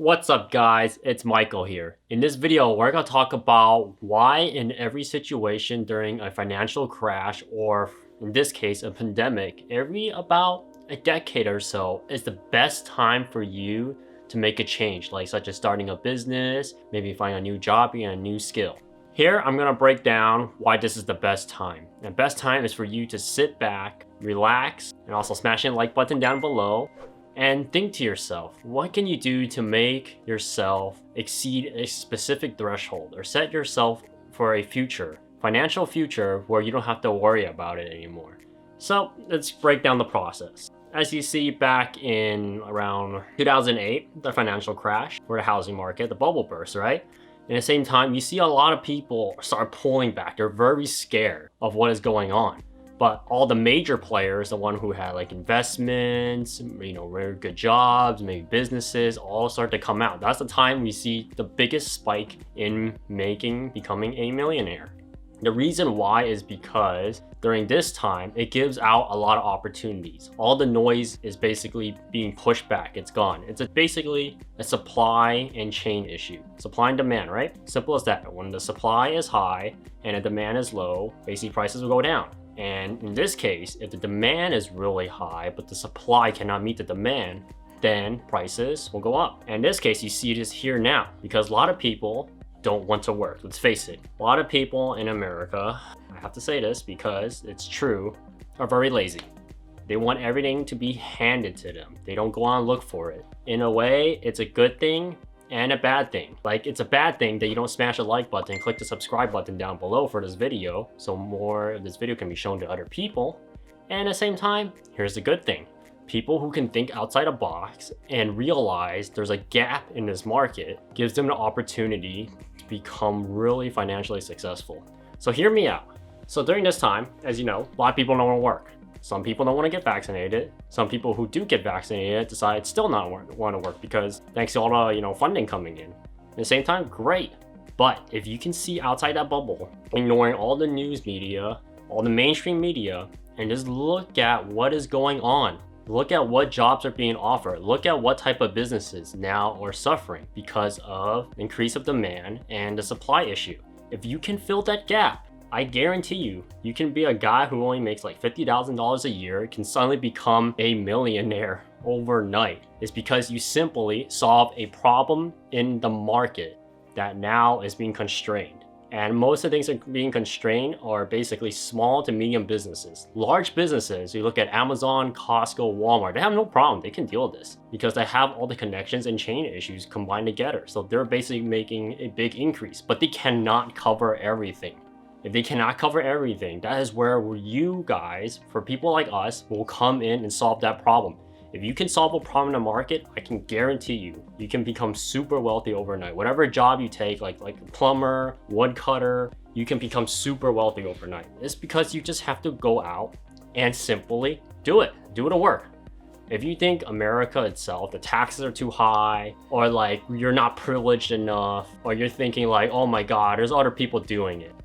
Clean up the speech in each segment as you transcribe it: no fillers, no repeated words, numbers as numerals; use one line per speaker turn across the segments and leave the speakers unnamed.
What's up guys, it's Michael here. In this video, we're going to talk about why in every situation during a financial crash, or in this case, a pandemic, every about a decade or so is the best time for you to make a change, like such as starting a business, maybe finding a new job and a new skill. Here, I'm going to break down why this is the best time. The best time is for you to sit back, relax, and also smash the like button down below. And think to yourself, what can you do to make yourself exceed a specific threshold or set yourself for a future, financial future, where you don't have to worry about it anymore. So let's break down the process. As you see back in around 2008, the financial crash for the housing market, the bubble burst, right? And at the same time, you see a lot of people start pulling back. They're very scared of what is going on. But all the major players, the one who had like investments, very good jobs, maybe businesses, all start to come out. That's the time we see the biggest spike in becoming a millionaire. The reason why is because during this time, it gives out a lot of opportunities. All the noise is basically being pushed back. It's gone. It's basically a supply and chain issue. Supply and demand, right? Simple as that. When the supply is high and the demand is low, basically prices will go down. And in this case, if the demand is really high, but the supply cannot meet the demand, then prices will go up. And in this case, you see this here now, because a lot of people don't want to work. Let's face it. A lot of people in America, I have to say this because it's true, are very lazy. They want everything to be handed to them. They don't go out and look for it. In a way, it's a good thing and a bad thing. Like, it's a bad thing that you don't smash the like button, click the subscribe button down below for this video, so more of this video can be shown to other people. And at the same time, here's the good thing. People who can think outside the box and realize there's a gap in this market gives them the opportunity to become really financially successful. So hear me out. So during this time, as you know, a lot of people don't want to work. Some people don't want to get vaccinated. Some people who do get vaccinated decide still not want to work because thanks to all the funding coming in. At the same time, great. But if you can see outside that bubble, ignoring all the news media, all the mainstream media, and just look at what is going on. Look at what jobs are being offered. Look at what type of businesses now are suffering because of increase of demand and the supply issue. If you can fill that gap, I guarantee you can be a guy who only makes like $50,000 a year, can suddenly become a millionaire overnight. It's because you simply solve a problem in the market that now is being constrained. And most of the things that are being constrained are basically small to medium businesses. Large businesses, you look at Amazon, Costco, Walmart, they have no problem. They can deal with this because they have all the connections and chain issues combined together. So they're basically making a big increase, but they cannot cover everything. If they cannot cover everything, that is where you guys, for people like us, will come in and solve that problem. If you can solve a problem in the market, I can guarantee you can become super wealthy overnight. Whatever job you take, like a plumber, woodcutter, you can become super wealthy overnight. It's because you just have to go out and simply do it. Do the work. If you think America itself, the taxes are too high, or like you're not privileged enough, or you're thinking like, oh my God, there's other people doing it.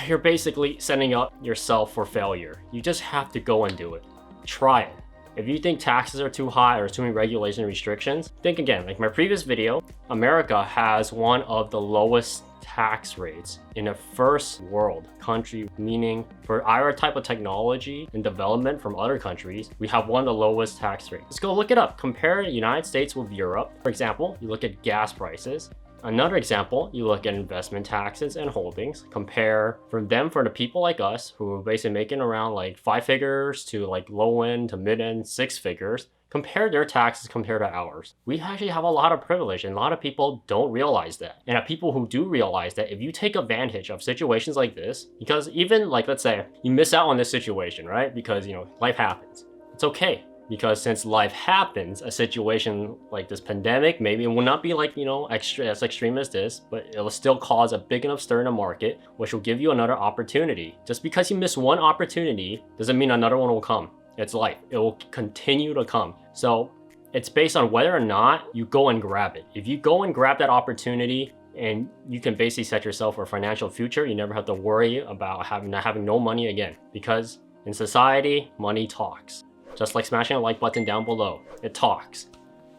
You're basically setting up yourself for failure. You just have to go and do it. Try it. If you think taxes are too high or too many regulations and restrictions, think again. Like my previous video, America has one of the lowest tax rates in a first world country, meaning for our type of technology and development from other countries, we have one of the lowest tax rates. Let's go look it up. Compare the United States with Europe. For example, you look at gas prices. Another example, you look at investment taxes and holdings. Compare for the people like us who are basically making around like 5 figures to like low end to mid end 6 figures. Compare their taxes compared to ours. We actually have a lot of privilege and a lot of people don't realize that. And people who do realize that, if you take advantage of situations like this, because even like, let's say you miss out on this situation, right? Because life happens. It's okay. Because since life happens, a situation like this pandemic, maybe it will not be like, as extreme as this, but it will still cause a big enough stir in the market, which will give you another opportunity. Just because you miss one opportunity doesn't mean another one will come. It's life. It will continue to come. So it's based on whether or not you go and grab it. If you go and grab that opportunity and you can basically set yourself for a financial future, you never have to worry about having no money again. Because in society, money talks. Just like smashing a like button down below. It talks.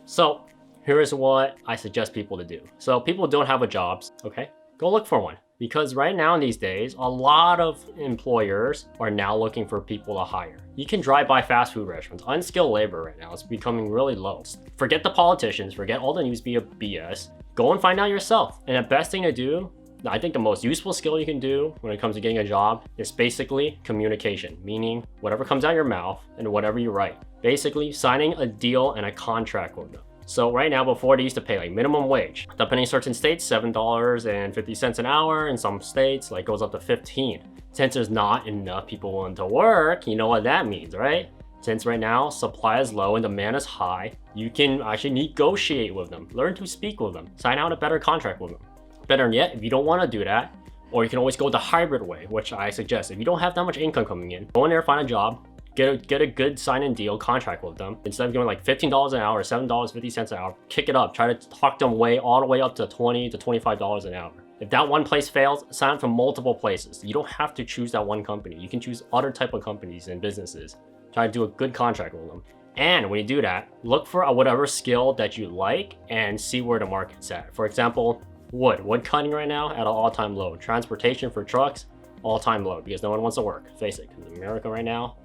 So Here's what I suggest people to do. So people don't have a jobs, okay? Go look for one. Because right now in these days, a lot of employers are now looking for people to hire. You can drive by fast food restaurants. Unskilled labor right now is becoming really low. Forget the politicians, forget all the news via BS. Go and find out yourself. And the best thing to do, I think the most useful skill you can do when it comes to getting a job is basically communication, meaning whatever comes out your mouth and whatever you write. Basically signing a deal and a contract with them. So right now, before they used to pay like minimum wage, depending on certain states, $7.50 an hour. In some states, like goes up to 15. Since there's not enough people willing to work, you know what that means, right? Since right now, supply is low and demand is high, you can actually negotiate with them, learn to speak with them, sign out a better contract with them. Better yet, if you don't want to do that, or you can always go the hybrid way, which I suggest. If you don't have that much income coming in, go in there, find a job, get a good sign-in deal contract with them. Instead of going like $15 an hour, $7.50 an hour, kick it up. Try to talk them all the way up to $20 to $25 an hour. If that one place fails, sign up for multiple places. You don't have to choose that one company. You can choose other type of companies and businesses. Try to do a good contract with them. And when you do that, look for whatever skill that you like and see where the market's at. For example, wood cutting right now at an all-time low. Transportation for trucks, all-time low because no one wants to work. Face it, because in America right now,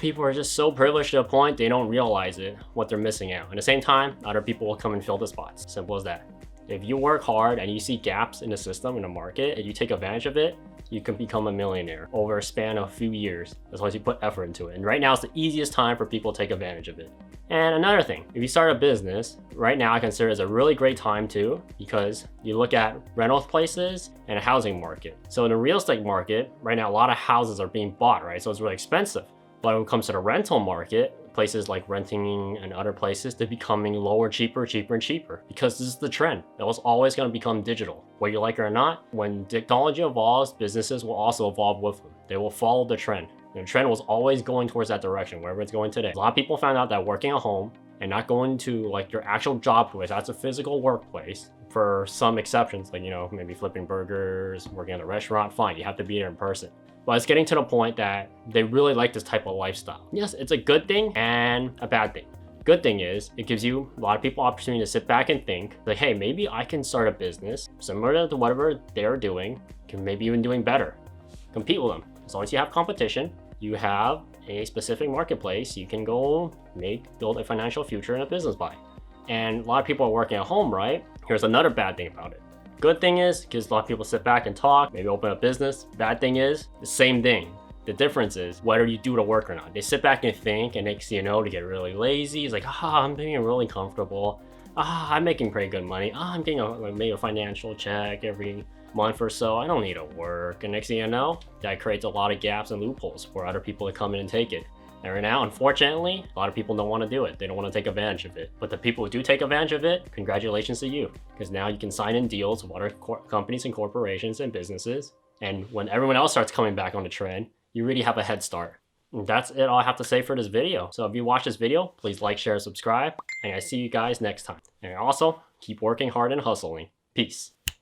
people are just so privileged to a point they don't realize it, what they're missing out. At the same time, other people will come and fill the spots. Simple as that. If you work hard and you see gaps in the system, in the market, and you take advantage of it, you can become a millionaire over a span of a few years as long as you put effort into it. And right now is the easiest time for people to take advantage of it. And another thing, if you start a business, right now I consider it as a really great time too, because you look at rental places and a housing market. So in the real estate market, right now a lot of houses are being bought, right? So it's really expensive. But when it comes to the rental market, places like renting and other places, they're becoming lower, cheaper and cheaper because this is the trend. It was always going to become digital. Whether you like it or not, when technology evolves, businesses will also evolve with them. They will follow the trend. The trend was always going towards that direction, wherever it's going today. A lot of people found out that working at home and not going to like your actual job place, that's a physical workplace, for some exceptions, like, you know, maybe flipping burgers, working at a restaurant, fine, you have to be there in person. But it's getting to the point that they really like this type of lifestyle. Yes, it's a good thing and a bad thing. Good thing is it gives you a lot of people opportunity to sit back and think like, hey, maybe I can start a business similar to whatever they're doing, can maybe even doing better. Compete with them. As long as you have competition, you have a specific marketplace, you can go build a financial future in a business by. And a lot of people are working at home, right? Here's another bad thing about it. Good thing is, because a lot of people sit back and talk, maybe open a business. Bad thing is, the same thing. The difference is whether you do the work or not. They sit back and think, and next thing you know, they get really lazy. It's like, I'm being really comfortable. I'm making pretty good money. I'm getting maybe a financial check every month or so. I don't need to work. And next thing you know, that creates a lot of gaps and loopholes for other people to come in and take it. And right now, unfortunately, a lot of people don't want to do it. They don't want to take advantage of it. But the people who do take advantage of it, congratulations to you. Because now you can sign in deals with other companies and corporations and businesses. And when everyone else starts coming back on the trend, you really have a head start. And that's it all I have to say for this video. So if you watch this video, please like, share, subscribe. And I see you guys next time. And also, keep working hard and hustling. Peace.